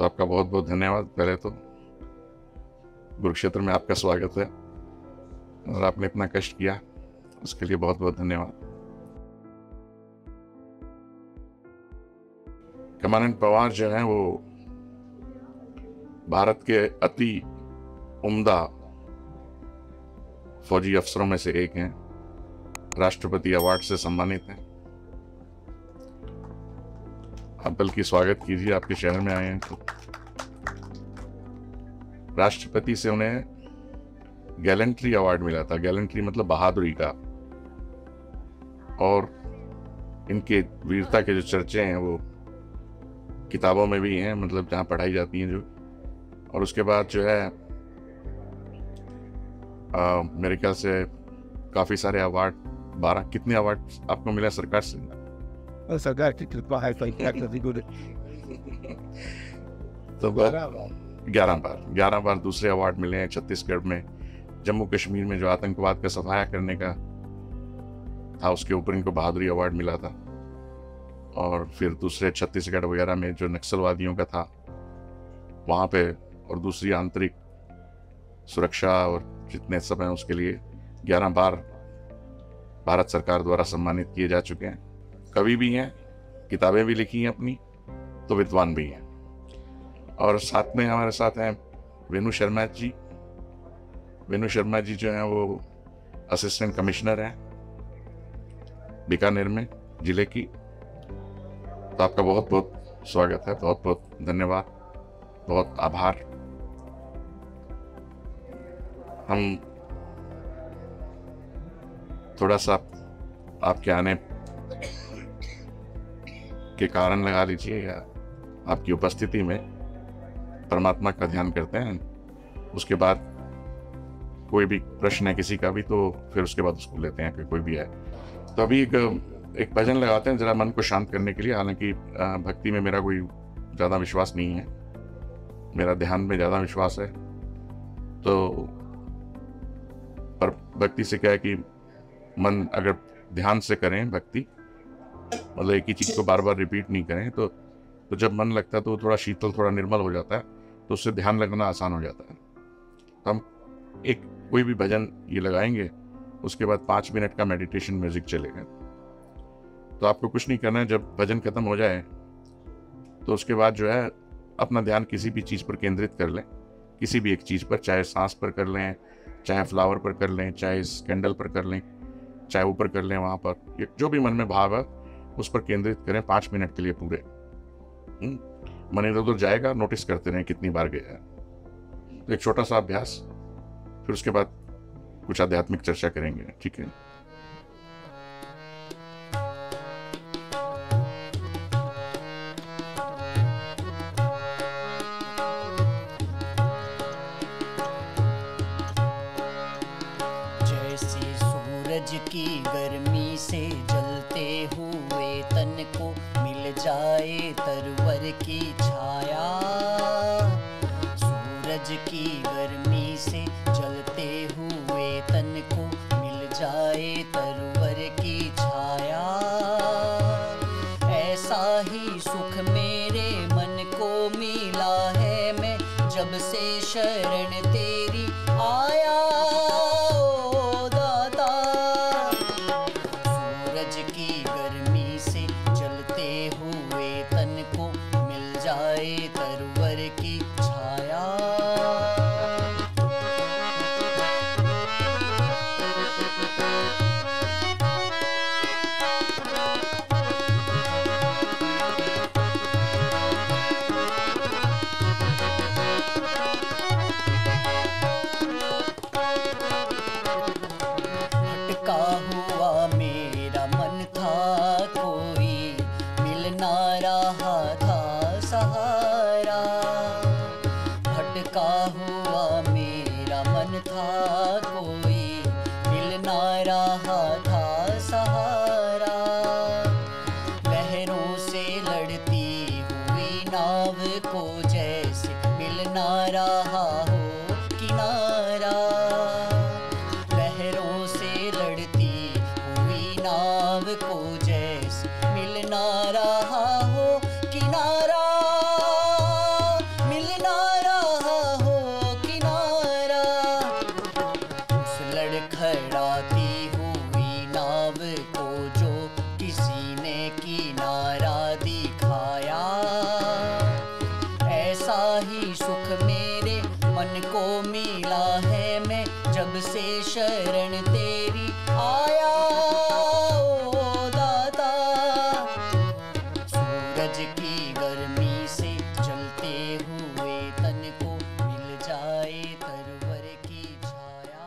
तो आपका बहुत बहुत धन्यवाद। पहले तो कुरुक्षेत्र में आपका स्वागत है और आपने इतना कष्ट किया, उसके लिए बहुत बहुत धन्यवाद। कमांडेंट पवार जो हैं वो भारत के अति उम्दा फौजी अफसरों में से एक हैं। राष्ट्रपति अवार्ड से सम्मानित हैं। आप बल्कि स्वागत कीजिए, आपके शहर में आए हैं तो। राष्ट्रपति से उन्हें गैलेंट्री अवार्ड मिला था। गैलेंट्री मतलब बहादुरी का। और इनके वीरता के जो चर्चे हैं वो किताबों में भी हैं, मतलब जहाँ पढ़ाई जाती हैं जो। और उसके बाद जो है मेरे ख्याल से काफ़ी सारे अवार्ड, 12 कितने अवार्ड आपको मिला सरकार से? सरकार की कृपा है तो तो 11 बार दूसरे अवार्ड मिले हैं। छत्तीसगढ़ में, जम्मू कश्मीर में जो आतंकवाद का सफाया करने का था उसके ऊपर इनको बहादुरी अवार्ड मिला था। और फिर दूसरे छत्तीसगढ़ वगैरह में जो नक्सलवादियों का था वहाँ पे, और दूसरी आंतरिक सुरक्षा और जितने सब हैं उसके लिए 11 बार भारत सरकार द्वारा सम्मानित किए जा चुके हैं। कवि भी हैं, किताबें भी लिखी हैं अपनी, तो विद्वान भी हैं। और साथ में हमारे साथ हैं वेणु शर्मा जी। वेणु शर्मा जी जो हैं वो असिस्टेंट कमिश्नर हैं बीकानेर में जिले की। तो आपका बहुत बहुत स्वागत है, बहुत बहुत धन्यवाद, बहुत आभार। हम थोड़ा सा आपके आने के कारण लगा लीजिए या आपकी उपस्थिति में परमात्मा का ध्यान करते हैं। उसके बाद कोई भी प्रश्न है किसी का भी तो फिर उसके बाद उसको लेते हैं कि कोई भी है। तो अभी एक भजन लगाते हैं जरा मन को शांत करने के लिए। हालांकि भक्ति में मेरा कोई ज़्यादा विश्वास नहीं है, मेरा ध्यान में ज़्यादा विश्वास है। तो पर भक्ति से क्या है कि मन अगर ध्यान से करें भक्ति, मतलब एक ही चीज़ को बार बार रिपीट नहीं करें, तो जब मन लगता है तो थोड़ा शीतल, थोड़ा निर्मल हो जाता है, तो उससे ध्यान लगना आसान हो जाता है। तो हम एक कोई भी भजन ये लगाएंगे, उसके बाद 5 मिनट का मेडिटेशन म्यूजिक चलेगा। तो आपको कुछ नहीं करना है। जब भजन खत्म हो जाए तो उसके बाद जो है अपना ध्यान किसी भी चीज़ पर केंद्रित कर लें, किसी भी एक चीज़ पर, चाहे सांस पर कर लें, चाहे फ्लावर पर कर लें, चाहे इस कैंडल पर कर लें, चाहे ऊपर कर लें, वहाँ पर जो भी मन में भाव है उस पर केंद्रित करें 5 मिनट के लिए पूरे। मन इधर उधर जाएगा, नोटिस करते रहें कितनी बार गया है। तो एक छोटा सा अभ्यास, फिर उसके बाद कुछ आध्यात्मिक चर्चा करेंगे, ठीक है? जैसे सूरज की गर्मी से जलते हुए तन को मिल जाए तरवर की छाया, सूरज की गर्मी से जलते हुए तन को मिल जाए तरवर की छाया, ऐसा ही सुख मेरे मन को मिला है, मैं जब से शरण तेरी आया। ओ दाता, सूरज की गर्मी से जलते हुए तन को मिल जाए तरवर की छाया। भटका हुआ मेरा मन था, कोई मिल ना रहा था सहारा। भटका हुआ मेरा मन था, कोई मिल ना रहा था सहारा। लहरों से लड़ती हुई नाव को जैसे मिल ना रहा हो किनारा। लहरों से लड़ती हुई नाव को जैसे मिल ना रहा हो किनारा। मन को मिला है मैं जब से शरण तेरी आया ओ दाता। सूरज की गर्मी से जलते हुए तन को मिल जाए तरवर की छाया।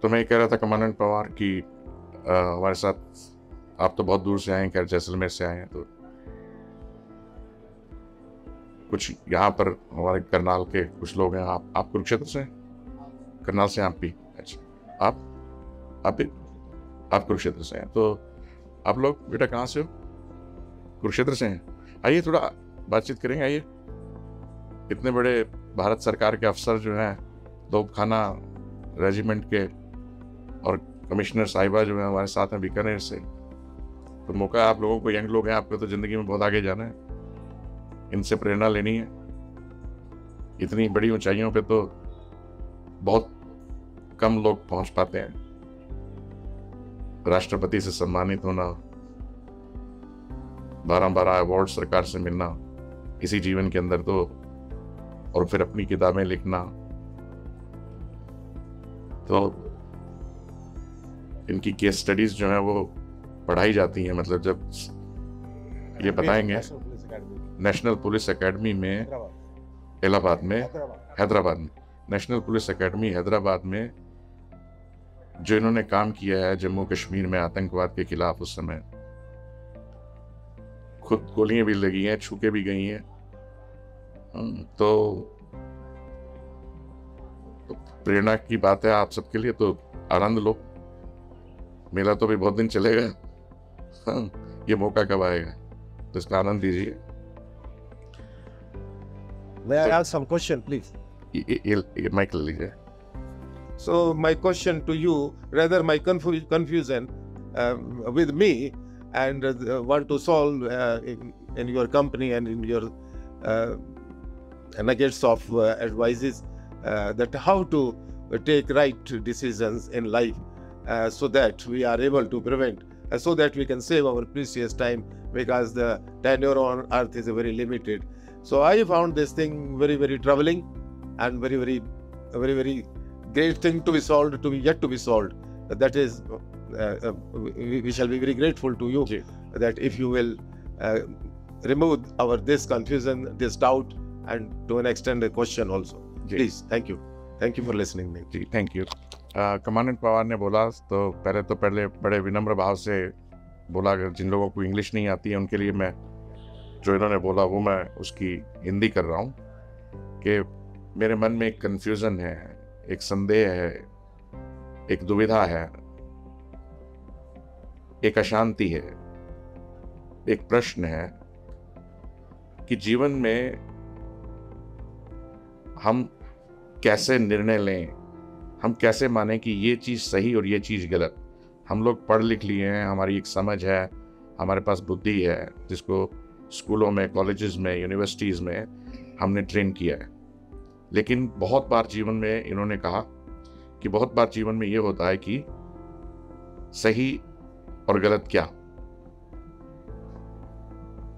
तो मैं ये कह रहा था कमांडेंट पवार कि हमारे साथ आप तो बहुत दूर से आए हैं, खैर जैसलमेर से आए हैं, तो कुछ यहाँ पर हमारे करनाल के कुछ लोग हैं। आप कुरुक्षेत्र से हैं? करनाल से आप भी? अच्छा, आप भी आप कुरुक्षेत्र से हैं। तो आप लोग बेटा कहाँ से हो? कुरुक्षेत्र से हैं। आइए थोड़ा बातचीत करेंगे, आइए। इतने बड़े भारत सरकार के अफसर जो हैं, तोपखाना रेजिमेंट के, और कमिश्नर साहिबा जो है हमारे साथ हैं बीकानेर से। तो मौका आप लोगों को, यंग लोग हैं, आपको तो ज़िंदगी में बहुत आगे जाना है, इनसे प्रेरणा लेनी है। इतनी बड़ी ऊंचाइयों पे तो बहुत कम लोग पहुंच पाते हैं। राष्ट्रपति से सम्मानित होना, 12 अवार्ड सरकार से मिलना इसी जीवन के अंदर, तो और फिर अपनी किताबें लिखना, तो इनकी केस स्टडीज जो है वो पढ़ाई जाती हैं। मतलब जब ये बताएंगे नेशनल पुलिस एकेडमी में इलाहाबाद में, हैदराबाद में, नेशनल पुलिस एकेडमी हैदराबाद में जो इन्होंने काम किया है जम्मू कश्मीर में आतंकवाद के खिलाफ, उस समय खुद गोलियां भी लगी हैं, छूके भी गई हैं। तो प्रेरणा की बात है आप सबके लिए, तो आनंद लो। मेला तो भी बहुत दिन चलेगा, ये मौका कब आएगा, तो इसका आनंद लीजिए। May I ask some question, please? ये माइक ले लीजिए। So my question to you, rather my confusion with me, and want to solve in your company and in your nuggets of advices, that how to take right decisions in life, so that we are able to prevent, so that we can save our precious time, because the tenure on earth is very limited. So I found this thing very, very troubling and very great thing to be solved, to be yet to be solved. That is, we shall be very grateful to you that if you will remove this confusion, this doubt, and to an extent a question also. Please, thank you for listening me. जी, thank you. Commandant Pawar ने बोला तो पहले बड़े विनम्र भाव से बोला, अगर जिन लोगों को इंग्लिश नहीं आती है उनके लिए मैं जो इन्होंने बोला वो मैं उसकी हिंदी कर रहा हूँ कि मेरे मन में एक कन्फ्यूज़न है, एक संदेह है, एक दुविधा है, एक अशांति है, एक प्रश्न है कि जीवन में हम कैसे निर्णय लें, हम कैसे माने कि ये चीज़ सही और ये चीज़ गलत। हम लोग पढ़ लिख लिए हैं, हमारी एक समझ है, हमारे पास बुद्धि है, जिसको स्कूलों में, कॉलेजेस में, यूनिवर्सिटीज़ में हमने ट्रेन किया है। लेकिन बहुत बार जीवन में इन्होंने कहा कि बहुत बार जीवन में ये होता है कि सही और गलत क्या,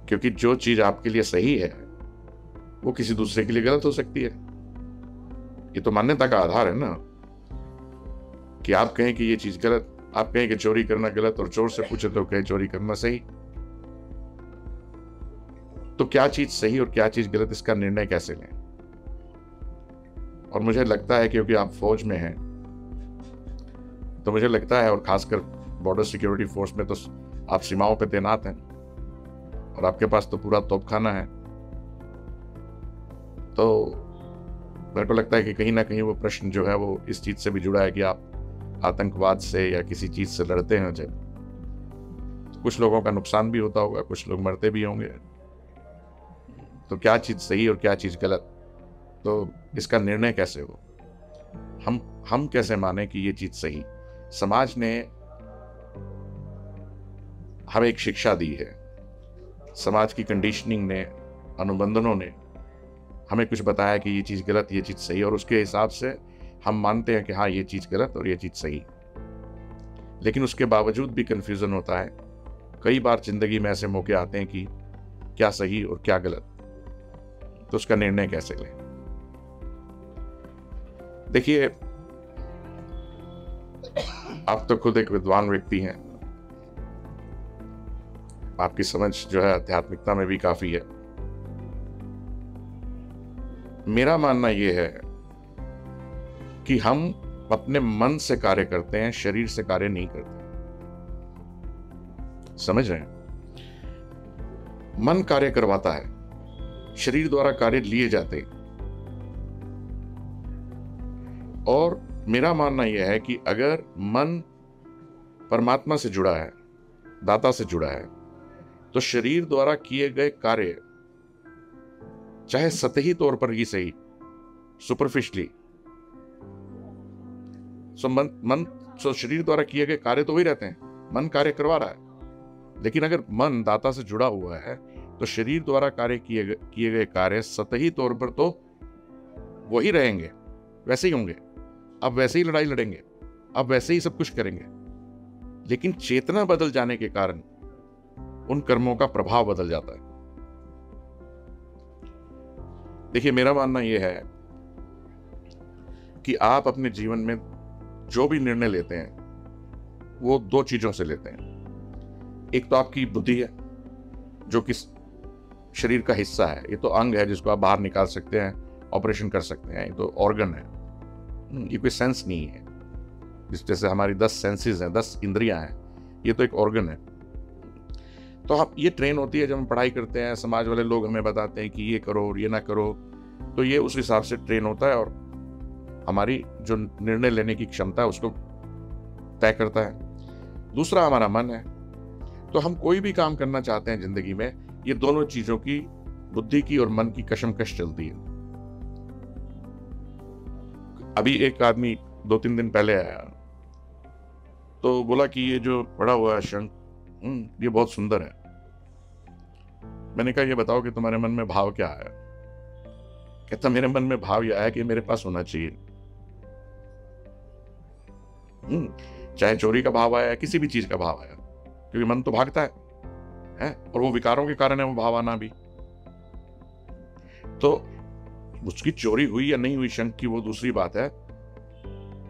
क्योंकि जो चीज़ आपके लिए सही है वो किसी दूसरे के लिए गलत हो सकती है। ये तो मान्यता का आधार है ना, कि आप कहें कि ये चीज गलत, आप कहें कि चोरी करना गलत और चोर से पूछे तो कहे चोरी करना सही। तो क्या चीज सही और क्या चीज गलत, इसका निर्णय कैसे लें? और मुझे लगता है क्योंकि आप फौज में हैं तो मुझे लगता है, और खासकर बॉर्डर सिक्योरिटी फोर्स में तो आप सीमाओं पर तैनात हैं और आपके पास तो पूरा तोपखाना है, तो मेरे को लगता है कि कहीं ना कहीं वो प्रश्न जो है वो इस चीज से भी जुड़ा है कि आप आतंकवाद से या किसी चीज से लड़ते हैं जब, तो कुछ लोगों का नुकसान भी होता होगा, कुछ लोग मरते भी होंगे। तो क्या चीज सही और क्या चीज गलत, तो इसका निर्णय कैसे हो? हम कैसे माने कि ये चीज सही? समाज ने हमें एक शिक्षा दी है, समाज की कंडीशनिंग ने, अनुबंधनों ने हमें कुछ बताया कि ये चीज़ गलत, ये चीज़ सही, और उसके हिसाब से हम मानते हैं कि हाँ ये चीज़ गलत और ये चीज़ सही। लेकिन उसके बावजूद भी कन्फ्यूज़न होता है। कई बार जिंदगी में ऐसे मौके आते हैं कि क्या सही और क्या गलत, तो उसका निर्णय कैसे लें? देखिए, आप तो खुद एक विद्वान व्यक्ति हैं, आपकी समझ जो है आध्यात्मिकता में भी काफ़ी है। मेरा मानना यह है कि हम अपने मन से कार्य करते हैं, शरीर से कार्य नहीं करते। समझ रहे हैं? मन कार्य करवाता है, शरीर द्वारा कार्य लिए जाते हैं। और मेरा मानना यह है कि अगर मन परमात्मा से जुड़ा है, दाता से जुड़ा है, तो शरीर द्वारा किए गए कार्य, चाहे सतही तौर पर ही सही, सुपरफिशली, शरीर द्वारा किए गए कार्य तो वही रहते हैं, मन कार्य करवा रहा है। लेकिन अगर मन दाता से जुड़ा हुआ है तो शरीर द्वारा कार्य किए गए कार्य सतही तौर पर तो वही रहेंगे, वैसे ही होंगे, अब वैसे ही लड़ाई लड़ेंगे, अब वैसे ही सब कुछ करेंगे। लेकिन चेतना बदल जाने के कारण उन कर्मों का प्रभाव बदल जाता है। देखिए, मेरा मानना यह है कि आप अपने जीवन में जो भी निर्णय लेते हैं वो दो चीजों से लेते हैं। एक तो आपकी बुद्धि है, जो कि शरीर का हिस्सा है, ये तो अंग है जिसको आप बाहर निकाल सकते हैं, ऑपरेशन कर सकते हैं, ये तो ऑर्गन है, ये कोई सेंस नहीं है। जिस जैसे हमारी 10 सेंसेस हैं, 10 इंद्रियां हैं, ये तो एक ऑर्गन है। तो हम ये ट्रेन होती है, जब हम पढ़ाई करते हैं, समाज वाले लोग हमें बताते हैं कि ये करो और ये ना करो, तो ये उस हिसाब से ट्रेन होता है और हमारी जो निर्णय लेने की क्षमता है उसको तय करता है। दूसरा हमारा मन है। तो हम कोई भी काम करना चाहते हैं जिंदगी में, ये दोनों चीजों की, बुद्धि की और मन की कशमकश चलती है। अभी एक आदमी 2-3 दिन पहले आया तो बोला कि ये जो पड़ा हुआ है शंख, ये बहुत सुंदर है। मैंने कहा, ये बताओ कि तुम्हारे मन में भाव क्या आया? कहता, मेरे मन में भाव यह आया कि मेरे पास होना चाहिए। चाहे चोरी का भाव आया, किसी भी चीज का भाव आया, क्योंकि मन तो भागता है, और वो विकारों के कारण है वो भाव आना भी। तो उसकी चोरी हुई या नहीं हुई शंख की वो दूसरी बात है,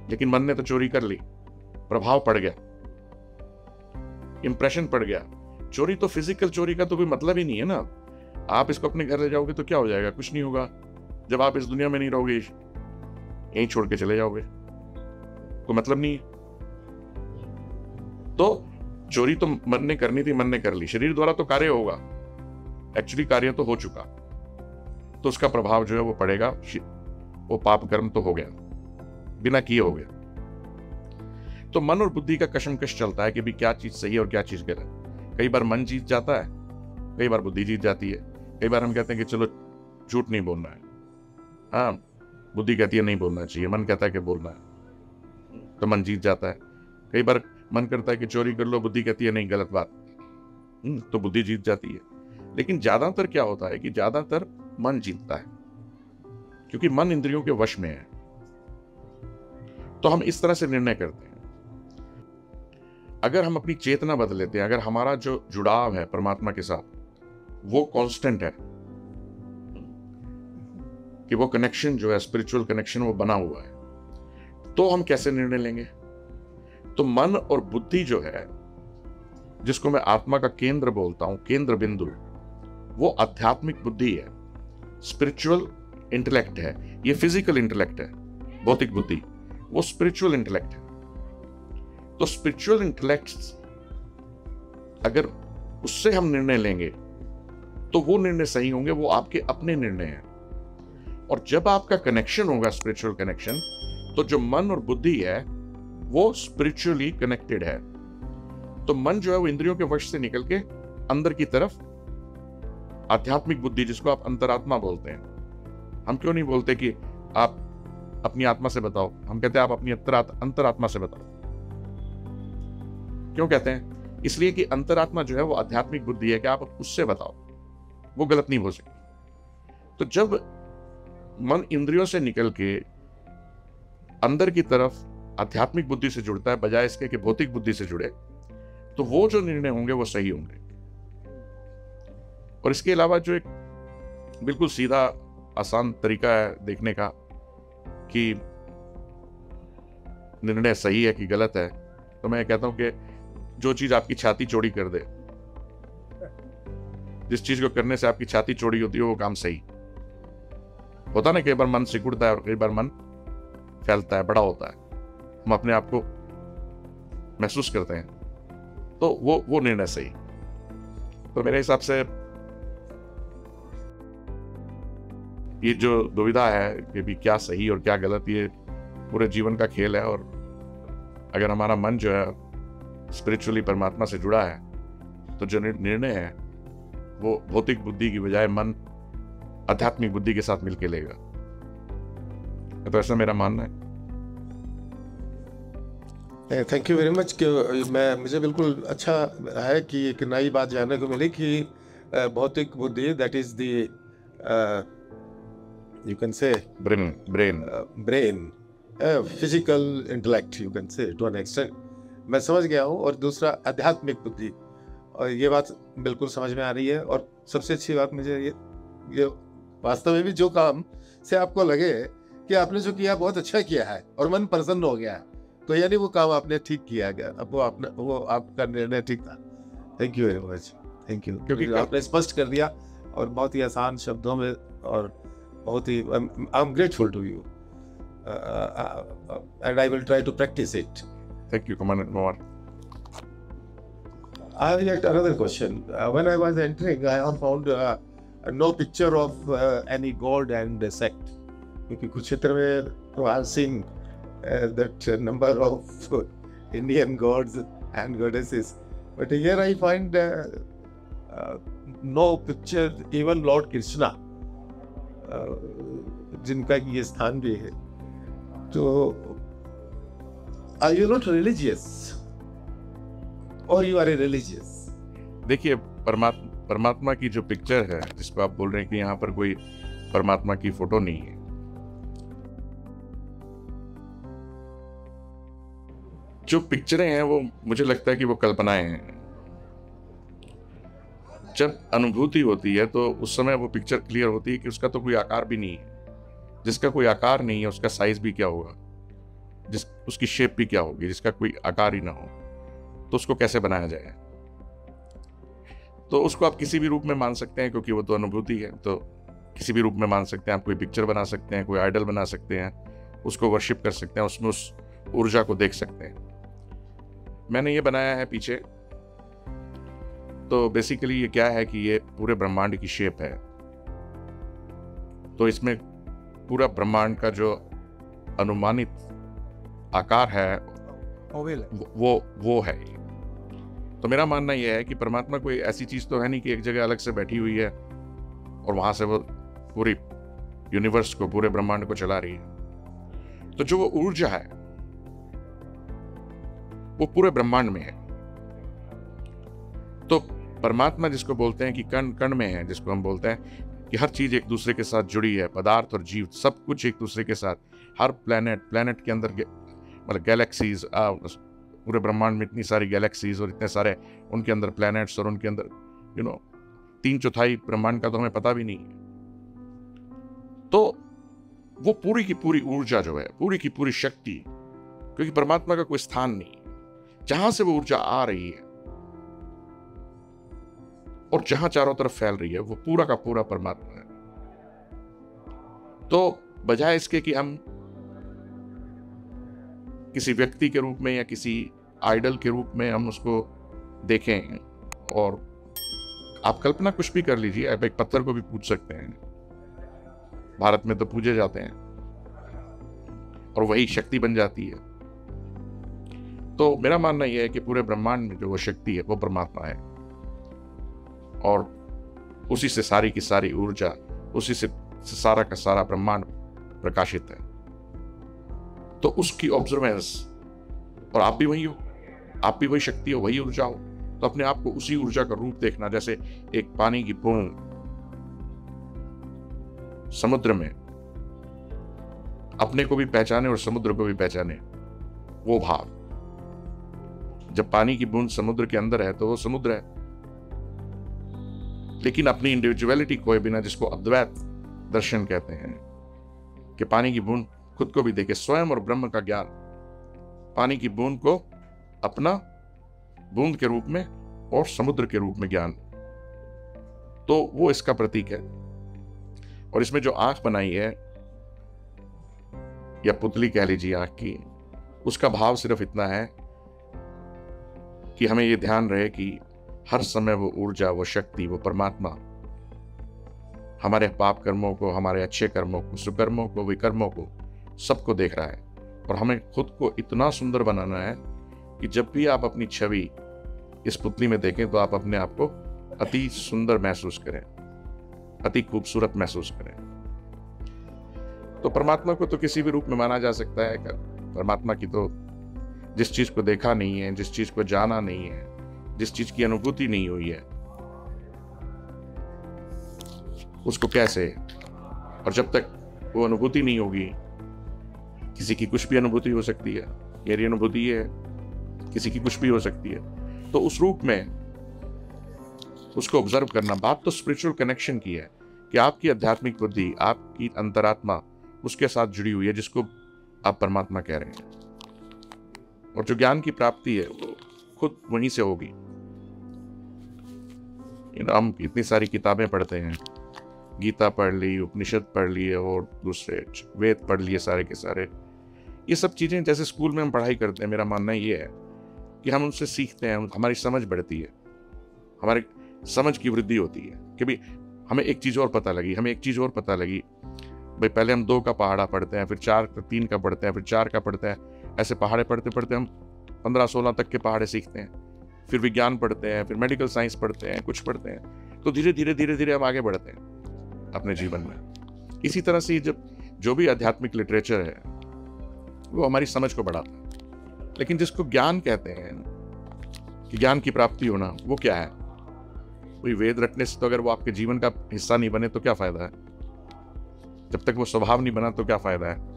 लेकिन मन ने तो चोरी कर ली, प्रभाव पड़ गया, इंप्रेशन पड़ गया। चोरी तो फिजिकल चोरी का तो कोई मतलब ही नहीं है ना। आप इसको अपने घर ले जाओगे तो क्या हो जाएगा? कुछ नहीं होगा। जब आप इस दुनिया में नहीं रहोगे, यहीं छोड़ के चले जाओगे, कोई मतलब नहीं है। तो चोरी तो मन ने करनी थी, मन ने कर ली। शरीर द्वारा तो कार्य होगा, एक्चुअली कार्य तो हो चुका, तो उसका प्रभाव जो है वो पड़ेगा। वो पाप कर्म तो हो गया, बिना किए हो गया। तो मन और बुद्धि का कशमकश चलता है कि भी क्या चीज सही है और क्या चीज गलत। कई बार मन जीत जाता है, कई बार बुद्धि जीत जाती है। कई बार हम कहते हैं कि चलो झूठ नहीं बोलना है, हाँ, बुद्धि कहती है नहीं बोलना चाहिए, मन कहता है कि बोलना है, तो मन जीत जाता है। कई बार मन करता है कि चोरी कर लो, बुद्धि कहती है नहीं गलत बात, तो बुद्धि जीत जाती है। लेकिन ज्यादातर क्या होता है कि ज्यादातर मन जीतता है, क्योंकि मन इंद्रियों के वश में है। तो हम इस तरह से निर्णय करते हैं। अगर हम अपनी चेतना बदल लेते हैं, अगर हमारा जो जुड़ाव है परमात्मा के साथ वो कांस्टेंट है, कि वो कनेक्शन जो है, स्पिरिचुअल कनेक्शन वो बना हुआ है, तो हम कैसे निर्णय लेंगे? तो मन और बुद्धि जो है, जिसको मैं आत्मा का केंद्र बोलता हूं, केंद्र बिंदु, वो आध्यात्मिक बुद्धि है, स्पिरिचुअल इंटेलेक्ट है। ये फिजिकल इंटेलेक्ट है, भौतिक बुद्धि, वो स्पिरिचुअल इंटेलेक्ट है। तो स्पिरिचुअल इंटेलेक्ट अगर उससे हम निर्णय लेंगे तो वो निर्णय सही होंगे, वो आपके अपने निर्णय हैं। और जब आपका कनेक्शन होगा स्पिरिचुअल कनेक्शन, तो जो मन और बुद्धि है वो स्पिरिचुअली कनेक्टेड है। तो मन जो है वो इंद्रियों के वश से निकल के अंदर की तरफ आध्यात्मिक बुद्धि, जिसको आप अंतरात्मा बोलते हैं। हम क्यों नहीं बोलते कि आप अपनी आत्मा से बताओ, हम कहते हैं आप अपनी अंतरात्मा से बताओ। क्यों कहते हैं? इसलिए कि अंतरात्मा जो है वो आध्यात्मिक बुद्धि है कि आप उससे बताओ, वो गलत नहीं हो सकती। तो जब मन इंद्रियों से निकल के अंदर की तरफ आध्यात्मिक बुद्धि से जुड़ता है, बजाय इसके कि भौतिक बुद्धि से जुड़े, तो वो जो निर्णय होंगे वो सही होंगे। और इसके अलावा जो एक बिल्कुल सीधा आसान तरीका है देखने का कि निर्णय सही है कि गलत है, तो मैं कहता हूं कि जो चीज आपकी छाती चौड़ी कर दे, जिस चीज को करने से आपकी छाती चौड़ी होती है, वो काम सही होता ना। कई बार मन सिकुड़ता है और कई बार मन फैलता है, बड़ा होता है, हम अपने आप को महसूस करते हैं, तो वो निर्णय सही। तो मेरे हिसाब से ये जो दुविधा है कि भी क्या सही और क्या गलत, ये पूरे जीवन का खेल है। और अगर हमारा मन जो है स्पिरिचुअली परमात्मा से जुड़ा है, तो जो निर्णय है वो भौतिक बुद्धि की बजाय मन आध्यात्मिक बुद्धि के साथ मिलकर लेगा। तो ऐसा मेरा मानना है। Thank you very much. मुझे बिल्कुल अच्छा है कि एक नई बात जानने को मिली कि भौतिक बुद्धि, that is the you can say brain physical intellect, you can say to an extent, मैं समझ गया हूँ। और दूसरा आध्यात्मिक बुद्धि, और ये बात बिल्कुल समझ में आ रही है। और सबसे अच्छी बात मुझे ये वास्तव में भी जो काम से आपको लगे कि आपने जो किया बहुत अच्छा किया है और मन प्रसन्न हो गया है, तो यानी वो काम आपने ठीक किया गया, अब वो आपका निर्णय ठीक था। Thank you very much, thank you, क्योंकि आपने स्पष्ट कर दिया और बहुत ही आसान शब्दों में, और बहुत ही I am grateful to you and I will try to practice it. Thank you commandant Mohan. I have yet another question. When I was entering, I have found no picture of any god and sect. क्योंकि कुरुक्षेत्र में तो I have seen that number of Indian gods and goddesses, but here I find no picture, even Lord Krishna, जिनका ये स्थान भी है। तो are you not religious? Or you are a religious? देखिए, परमात्मा की जो पिक्चर है, जिसको आप बोल रहे हैं कि यहाँ पर कोई परमात्मा की फोटो नहीं है, जो पिक्चरें हैं वो मुझे लगता है कि वो कल्पनाएं हैं। जब अनुभूति होती है तो उस समय वो पिक्चर क्लियर होती है कि उसका तो कोई आकार भी नहीं है। जिसका कोई आकार नहीं है उसका साइज भी क्या होगा। जिस उसकी शेप भी क्या होगी, जिसका कोई आकार ही ना हो, तो उसको कैसे बनाया जाए? तो उसको आप किसी भी रूप में मान सकते हैं, क्योंकि वो तो अनुभूति है, तो किसी भी रूप में मान सकते हैं। आप कोई पिक्चर बना सकते हैं, कोई आइडल बना सकते हैं, उसको वर्शिप कर सकते हैं, उसमें उस ऊर्जा को देख सकते हैं। मैंने ये बनाया है पीछे, तो बेसिकली ये क्या है कि ये पूरे ब्रह्मांड की शेप है। तो इसमें पूरा ब्रह्मांड का जो अनुमानित आकार है वो है। तो मेरा मानना यह है कि परमात्मा कोई ऐसी चीज तो है नहीं कि एक जगह अलग से बैठी हुई है और वहां से वो पूरी यूनिवर्स को, पूरे ब्रह्मांड को चला रही है। तो जो वो ऊर्जा है वो पूरे ब्रह्मांड में है। तो परमात्मा जिसको बोलते हैं कि कण कण में है, जिसको हम बोलते हैं कि हर चीज एक दूसरे के साथ जुड़ी है, पदार्थ और जीव सब कुछ एक दूसरे के साथ, हर प्लेनेट के अंदर मतलब गैलेक्सीज, पूरे ब्रह्मांड में इतनी सारी गैलेक्सीज और इतने सारे उनके अंदर प्लैनेट्स, और उनके अंदर 3/4 ब्रह्मांड का तो हमें पता भी नहीं है। तो वो पूरी की पूरी ऊर्जा जो है, पूरी की पूरी शक्ति, क्योंकि परमात्मा का कोई स्थान नहीं, जहां से वो ऊर्जा आ रही है और जहां चारों तरफ फैल रही है, वो पूरा का पूरा परमात्मा है। तो बजाय इसके कि हम किसी व्यक्ति के रूप में या किसी आइडल के रूप में हम उसको देखें, और आप कल्पना कुछ भी कर लीजिए, आप एक पत्थर को भी पूज सकते हैं, भारत में तो पूजे जाते हैं, और वही शक्ति बन जाती है। तो मेरा मानना यह है कि पूरे ब्रह्मांड में जो वो शक्ति है वो परमात्मा है, और उसी से सारी की सारी ऊर्जा, उसी से सारा का सारा ब्रह्मांड प्रकाशित है। तो उसकी ऑब्जर्वेंस, और आप भी वही हो, आप भी वही शक्ति हो, वही ऊर्जा हो, तो अपने आप को उसी ऊर्जा का रूप देखना। जैसे एक पानी की बूंद समुद्र में अपने को भी पहचाने और समुद्र को भी पहचाने, वो भाव। जब पानी की बूंद समुद्र के अंदर है तो वो समुद्र है, लेकिन अपनी इंडिविजुअलिटी खोए बिना, जिसको अद्वैत दर्शन कहते हैं, कि पानी की बूंद खुद को भी देखे, स्वयं और ब्रह्म का ज्ञान, पानी की बूंद को अपना बूंद के रूप में और समुद्र के रूप में ज्ञान, तो वो इसका प्रतीक है। और इसमें जो आंख बनाई है, या पुतली कह लीजिए आंख की, उसका भाव सिर्फ इतना है कि हमें ये ध्यान रहे कि हर समय वो ऊर्जा, वो शक्ति, वो परमात्मा हमारे पाप कर्मों को, हमारे अच्छे कर्मों को, सुकर्मों को, विकर्मों को, सबको देख रहा है। और हमें खुद को इतना सुंदर बनाना है कि जब भी आप अपनी छवि इस पुतली में देखें तो आप अपने आप को अति सुंदर महसूस करें, अति खूबसूरत महसूस करें। तो परमात्मा को तो किसी भी रूप में माना जा सकता है। परमात्मा की तो जिस चीज को देखा नहीं है, जिस चीज को जाना नहीं है, जिस चीज की अनुभूति नहीं हुई है, उसको कैसे, और जब तक वो अनुभूति नहीं होगी, किसी की कुछ भी अनुभूति हो सकती है, मेरी अनुभूति ये है, किसी की कुछ भी हो सकती है। तो उस रूप में उसको ऑब्जर्व करना। बात तो स्पिरिचुअल कनेक्शन की है कि आपकी आध्यात्मिक बुद्धि, आपकी अंतरात्मा उसके साथ जुड़ी हुई है, जिसको आप परमात्मा कह रहे हैं। और जो ज्ञान की प्राप्ति है वो खुद वहीं से होगी। हम इतनी सारी किताबें पढ़ते हैं, गीता पढ़ ली, उपनिषद पढ़ लिए, और दूसरे वेद पढ़ लिए, सारे के सारे। ये सब चीजें जैसे स्कूल में हम पढ़ाई करते हैं, मेरा मानना ये है कि हम उनसे सीखते हैं, हमारी समझ बढ़ती है, हमारी समझ की वृद्धि होती है कि भाई हमें एक चीज और पता लगी, हमें एक चीज और पता लगी। भाई पहले हम 2 का पहाड़ा पढ़ते हैं, फिर 4, 3 का पढ़ते हैं, फिर 4 का पढ़ते हैं। ऐसे पहाड़े पढ़ते पढ़ते हम 15-16 तक के पहाड़े सीखते हैं। फिर विज्ञान पढ़ते हैं, फिर मेडिकल साइंस पढ़ते हैं, कुछ पढ़ते हैं। तो धीरे धीरे हम आगे बढ़ते हैं अपने जीवन में। इसी तरह से जब जो भी आध्यात्मिक लिटरेचर है वो हमारी समझ को बढ़ाता है। लेकिन जिसको ज्ञान कहते हैं कि ज्ञान की प्राप्ति होना, वो क्या है? कोई वेद रटने से तो अगर वो आपके जीवन का हिस्सा नहीं बने तो क्या फायदा है? जब तक वो स्वभाव नहीं बना तो क्या फायदा है?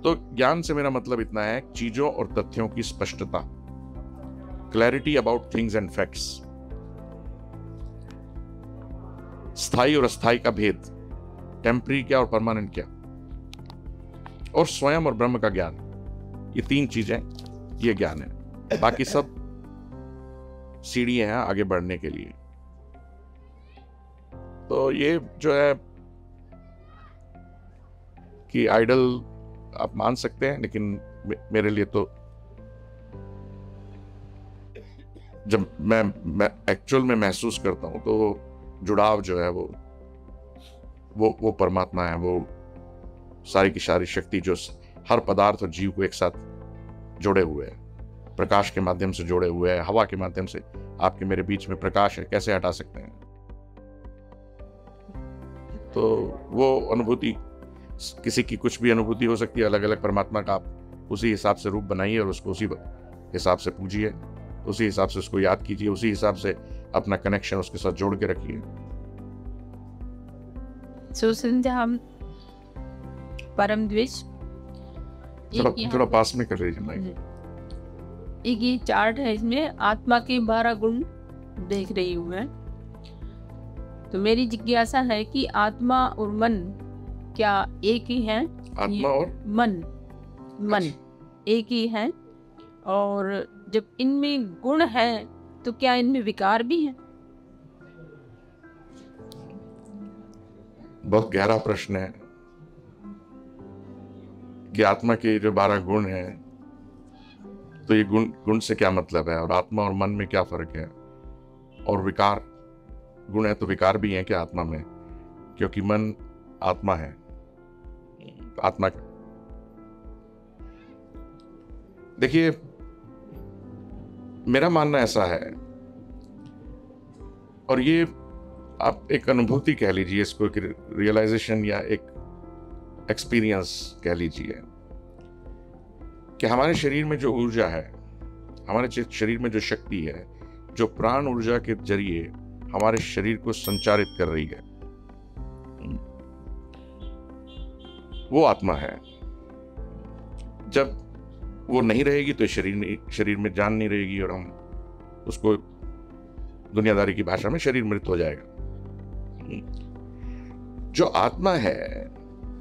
तो ज्ञान से मेरा मतलब इतना है, चीजों और तथ्यों की स्पष्टता, clarity about things and facts, स्थायी और अस्थायी का भेद, टेम्पररी क्या और परमानेंट क्या, और स्वयं और ब्रह्म का ज्ञान। ये 3 चीजें, ये ज्ञान है। बाकी सब सीढ़ियां हैं आगे बढ़ने के लिए। तो ये जो है कि आइडल आप मान सकते हैं, लेकिन मेरे लिए तो जब मैं एक्चुअल में महसूस करता हूं तो जुड़ाव जो है वो परमात्मा है। वो सारी की सारी शक्ति जो हर पदार्थ और जीव को एक साथ जोड़े हुए है, प्रकाश के माध्यम से जोड़े हुए हैं। हवा के माध्यम से आपके मेरे बीच में प्रकाश है, कैसे हटा सकते हैं? तो वो अनुभूति, किसी की कुछ भी अनुभूति हो सकती है अलग अलग। परमात्मा का आप उसी हिसाब से रूप बनाइए और उसको उसी हिसाब से पूजिए, उसी हिसाब से उसको याद कीजिए, उसी हिसाब से अपना कनेक्शन उसके साथ जोड़ के रखिए। हम परम द्वेष थोड़ा पास में कर लीजिए माइक। एक ये चार्ट है, इसमें आत्मा के 12 गुण देख रही हूँ मैं। तो मेरी जिज्ञासा है कि आत्मा और मन क्या एक ही हैं? आत्मा और मन एक ही हैं? और जब इनमें गुण हैं तो क्या इनमें विकार भी हैं? बहुत गहरा प्रश्न है कि आत्मा के जो 12 गुण हैं, तो ये गुण से क्या मतलब है, और आत्मा और मन में क्या फर्क है? और विकार, गुण है तो विकार भी है क्या आत्मा में? क्योंकि मन आत्मा है। आत्मा, देखिए मेरा मानना ऐसा है, और ये आप एक अनुभूति कह लीजिए इसको, एक रियलाइजेशन या एक एक्सपीरियंस कह लीजिए, कि हमारे शरीर में जो ऊर्जा है, हमारे शरीर में जो शक्ति है, जो प्राण ऊर्जा के जरिए हमारे शरीर को संचारित कर रही है, वो आत्मा है। जब वो नहीं रहेगी तो शरीर में जान नहीं रहेगी, और हम उसको दुनियादारी की भाषा में शरीर मृत हो जाएगा। जो आत्मा है,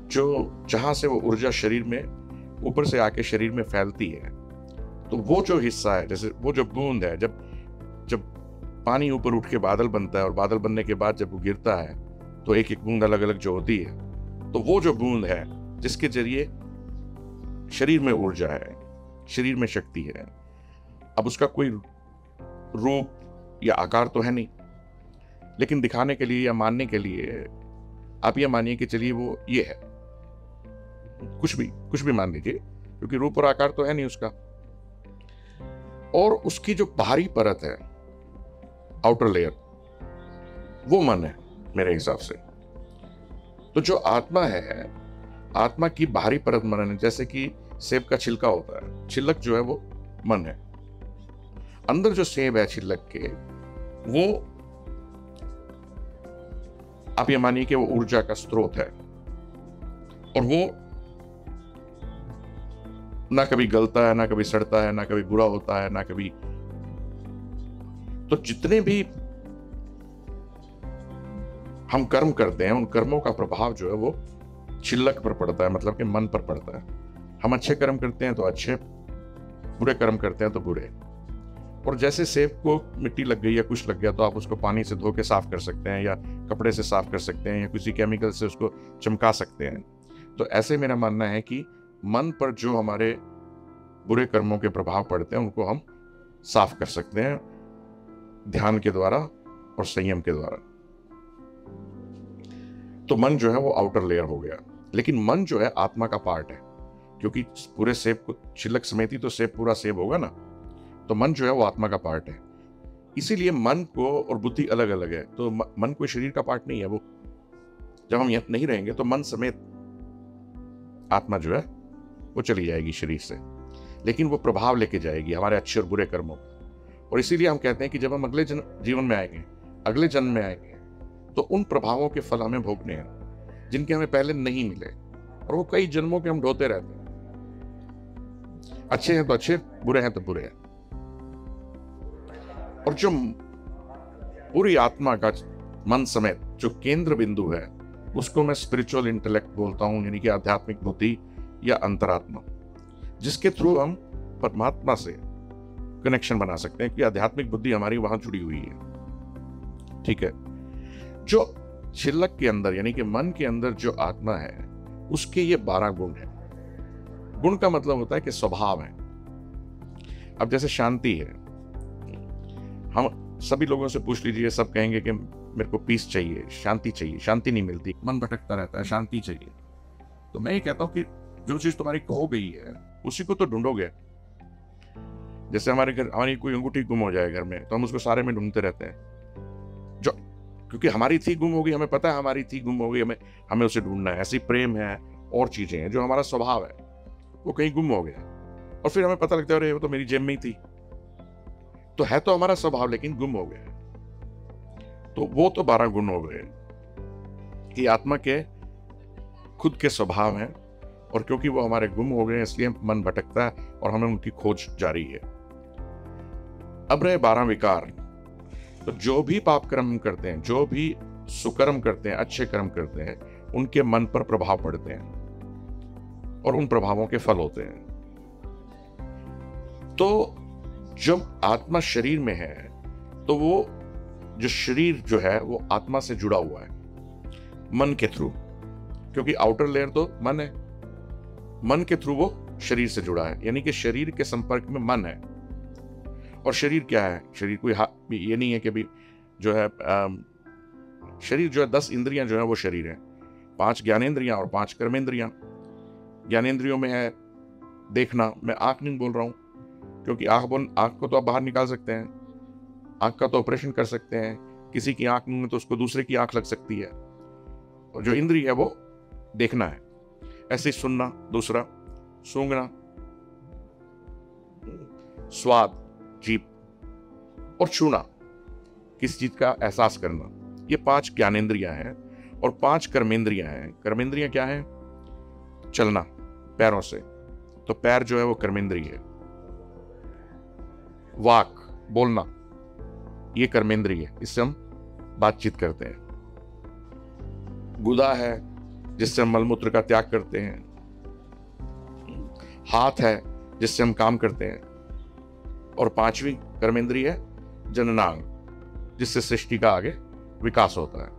जो जहां से वो ऊर्जा शरीर में ऊपर से आके शरीर में फैलती है, तो वो जो हिस्सा है, जैसे वो जो बूंद है, जब पानी ऊपर उठ के बादल बनता है, और बादल बनने के बाद जब वो गिरता है तो एक एक बूंद अलग अलग जो होती है, तो वो जो बूंद है जिसके जरिए शरीर में ऊर्जा है, शरीर में शक्ति है। अब उसका कोई रूप या आकार तो है नहीं, लेकिन दिखाने के लिए या मानने के लिए आप ये मानिए कि चलिए वो ये है, कुछ भी मान लीजिए, क्योंकि रूप और आकार तो है नहीं उसका। और उसकी जो बाहरी परत है, आउटर लेयर, वो मन है मेरे हिसाब से। तो जो आत्मा है, आत्मा की बाहरी परत मन है। जैसे कि सेब का छिलका होता है, छिलक जो है वो मन है। अंदर जो सेब है छिलक के, वो आप ये मानिए कि वो ऊर्जा का स्रोत है, और वो ना कभी गलता है, ना कभी सड़ता है, ना कभी बुरा होता है, ना कभी। तो जितने भी हम कर्म करते हैं, उन कर्मों का प्रभाव जो है वो छिलक पर पड़ता है, मतलब कि मन पर पड़ता है। हम अच्छे कर्म करते हैं तो अच्छे, बुरे कर्म करते हैं तो बुरे। और जैसे सेब को मिट्टी लग गई या कुछ लग गया, तो आप उसको पानी से धो के साफ कर सकते हैं, या कपड़े से साफ कर सकते हैं, या किसी केमिकल से उसको चमका सकते हैं। तो ऐसे मेरा मानना है कि मन पर जो हमारे बुरे कर्मों के प्रभाव पड़ते हैं, उनको हम साफ कर सकते हैं ध्यान के द्वारा और संयम के द्वारा। तो मन जो है वो आउटर लेयर हो गया, लेकिन मन जो है आत्मा का पार्ट है, क्योंकि पूरे सेब को छिलक समेती तो सेब पूरा सेब होगा ना। तो मन जो है वो आत्मा का पार्ट है। इसीलिए मन को और बुद्धि अलग अलग है। तो मन कोई शरीर का पार्ट नहीं है। वो जब हम यहाँ नहीं रहेंगे तो मन समेत आत्मा जो है वो चली जाएगी शरीर से, लेकिन वो प्रभाव लेके जाएगी हमारे अच्छे और बुरे कर्मों का। और इसीलिए हम कहते हैं कि जब हम अगले जीवन में आएंगे, अगले जन्म में आएंगे, तो उन प्रभावों के फल हमें भोगने हैं जिनके हमें पहले नहीं मिले, और वो कई जन्मों के हम ढोते रहते हैं। अच्छे हैं तो अच्छे, बुरे हैं तो बुरे हैं। और जो पूरी आत्मा का मन समेत जो केंद्र बिंदु है, उसको मैं स्पिरिचुअल इंटेलेक्ट बोलता हूं, यानी कि आध्यात्मिक बुद्धि या अंतरात्मा। जिसके थ्रू हम परमात्मा से कनेक्शन बना सकते हैं, कि आध्यात्मिक बुद्धि हमारी वहां जुड़ी हुई है। ठीक है। जो छिलक के अंदर यानी कि मन के अंदर जो आत्मा है, उसके ये 12 गुण है। गुण का मतलब होता है कि स्वभाव है। अब जैसे शांति है, हम सभी लोगों से पूछ लीजिए, सब कहेंगे कि मेरे को पीस चाहिए, शांति चाहिए, शांति नहीं मिलती, मन भटकता रहता है, शांति चाहिए। तो मैं ये कहता हूं कि जो चीज तुम्हारी खो गई है उसी को तो ढूंढोगे। जैसे हमारे घर हमारी कोई अंगूठी गुम हो जाए घर में, तो हम उसको सारे में ढूंढते रहते हैं, जो क्योंकि हमारी थी गुम हो गई, हमें पता है हमारी थी गुम हो गई, हमें उसे ढूंढना है। ऐसी प्रेम है और चीजें हैं जो हमारा स्वभाव है, वो कहीं गुम हो गया और फिर हमें पता लगता है अरे वो तो मेरी जेब में ही थी। तो है तो हमारा स्वभाव लेकिन गुम हो गया। तो वो तो 12 गुण हो गए कि आत्मा के खुद के स्वभाव हैं, और क्योंकि वो हमारे गुम हो गए इसलिए मन भटकता है और हमें उनकी खोज जारी है। अब रहे 12 विकार। तो जो भी पाप कर्म करते हैं, जो भी सुकर्म करते हैं, अच्छे कर्म करते हैं, उनके मन पर प्रभाव पड़ते हैं और उन प्रभावों के फल होते हैं। तो जब आत्मा शरीर में है तो वो जो शरीर जो है वो आत्मा से जुड़ा हुआ है मन के थ्रू, क्योंकि आउटर लेयर तो मन है, मन के थ्रू वो शरीर से जुड़ा है। यानी कि शरीर के संपर्क में मन है। और शरीर क्या है? शरीर कोई ये नहीं है कि भी जो है शरीर जो है 10 इंद्रियां जो है वो शरीर है, 5 ज्ञानेंद्रियां और 5 कर्मेंद्रियां। ज्ञानेंद्रियों में है देखना, मैं आंख नहीं बोल रहा हूं क्योंकि आंख को तो आप बाहर निकाल सकते हैं, आंख का तो ऑपरेशन कर सकते हैं, किसी की आंख नहीं है तो उसको दूसरे की आंख लग सकती है। और जो इंद्रिय है वो देखना है, ऐसे ही सुनना, दूसरा सूंघना, स्वाद जीभ, और छूना, किसी चीज का एहसास करना। ये 5 ज्ञानेंद्रियां हैं और 5 कर्मेंद्रियां हैं। कर्मेंद्रियां क्या है? चलना पैरों से, तो पैर जो है वो कर्मेंद्रिय है। वाक बोलना, ये कर्मेंद्रिय है, इससे हम बातचीत करते हैं। गुदा है जिससे हम मलमूत्र का त्याग करते हैं। हाथ है जिससे हम काम करते हैं। और 5वीं कर्मेंद्रिय है जननांग, जिससे सृष्टि का आगे विकास होता है।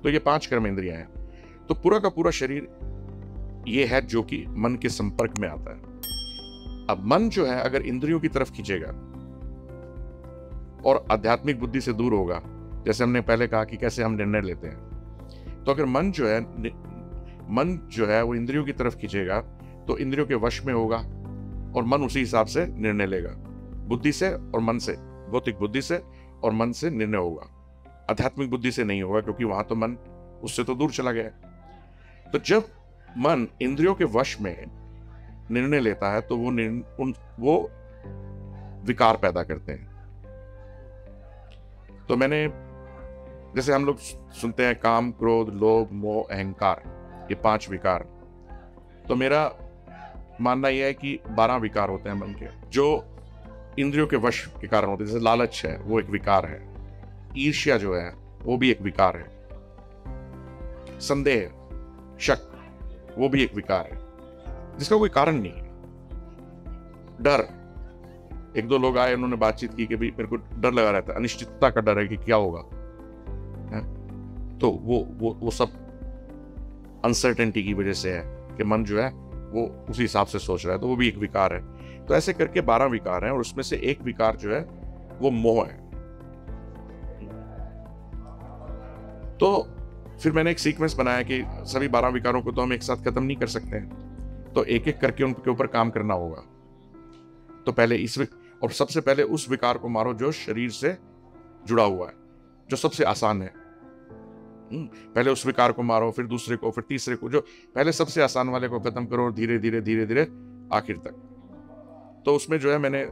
तो ये 5 कर्मेंद्रियां हैं। तो पूरा का पूरा शरीर ये है जो कि मन के संपर्क में आता है। अब मन जो है अगर इंद्रियों की तरफ खींचेगा और आध्यात्मिक बुद्धि से दूर होगा, जैसे हमने पहले कहा कि कैसे हम निर्णय लेते हैं, तो अगर मन जो है वो इंद्रियों की तरफ खींचेगा तो इंद्रियों के वश में होगा और मन उसी हिसाब से निर्णय लेगा। बुद्धि से और मन से, भौतिक बुद्धि से और मन से निर्णय होगा, आध्यात्मिक बुद्धि से नहीं होगा, क्योंकि वहां तो मन उससे तो दूर चला गया। तो जब मन इंद्रियों के वश में निर्णय लेता है तो वो विकार पैदा करते हैं। तो मैंने जैसे हम लोग सुनते हैं काम, क्रोध, लोभ, मोह, अहंकार, ये 5 विकार। तो मेरा मानना यह है कि 12 विकार होते हैं मन के, जो इंद्रियों के वश के कारण होते हैं। जैसे लालच है, वो एक विकार है। ईर्ष्या जो है वो भी एक विकार है। संदेह, शक, वो भी एक विकार है जिसका कोई कारण नहीं है। डर, 1-2 लोग आए, उन्होंने बातचीत की कि भाई मेरे को डर लगा रहता है, अनिश्चितता का डर है कि क्या होगा है? तो वो सब अनसर्टेनिटी की वजह से है कि मन जो है वो उसी हिसाब से सोच रहा है, तो वो भी एक विकार है। तो ऐसे करके 12 विकार हैं और उसमें से एक विकार जो है वो मोह है। तो फिर मैंने एक सीक्वेंस बनाया कि सभी 12 विकारों को तो हम एक साथ खत्म नहीं कर सकते हैं, तो एक एक करके उनके ऊपर काम करना होगा। तो पहले और सबसे पहले उस विकार को मारो जो शरीर से जुड़ा हुआ है, जो सबसे आसान है। पहले उस विकार को मारो, फिर दूसरे को, फिर तीसरे को, जो पहले सबसे आसान वाले को खत्म करो, धीरे धीरे धीरे धीरे आखिर तक। तो उसमें जो है मैंने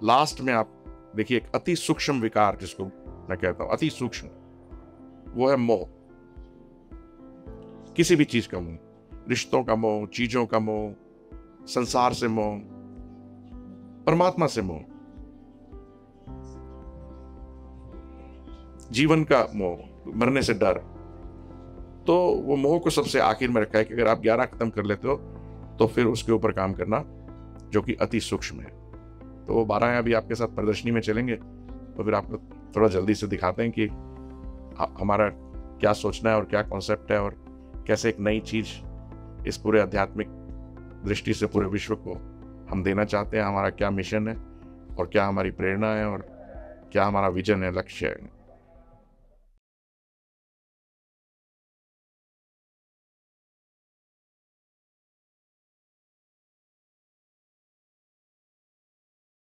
लास्ट में, आप देखिए, एक अति सूक्ष्म विकार जिसको मैं कहता हूं, अति सूक्ष्म, वो है मोह। किसी भी चीज का मोह, रिश्तों का मोह, चीजों का मोह, संसार से मोह, परमात्मा से मोह, जीवन का मोह, मरने से डर। तो वो मोह को सबसे आखिर में रखा है कि अगर आप 11 खत्म कर लेते हो तो फिर उसके ऊपर काम करना जो कि अति सूक्ष्म है। तो वो 12 अभी आपके साथ प्रदर्शनी में चलेंगे, तो फिर आपको थोड़ा जल्दी से दिखाते हैं कि हमारा क्या सोचना है और क्या कॉन्सेप्ट है और कैसे एक नई चीज़ इस पूरे आध्यात्मिक दृष्टि से पूरे विश्व को हम देना चाहते हैं, हमारा क्या मिशन है और क्या हमारी प्रेरणा है और क्या हमारा विजन है, लक्ष्य है।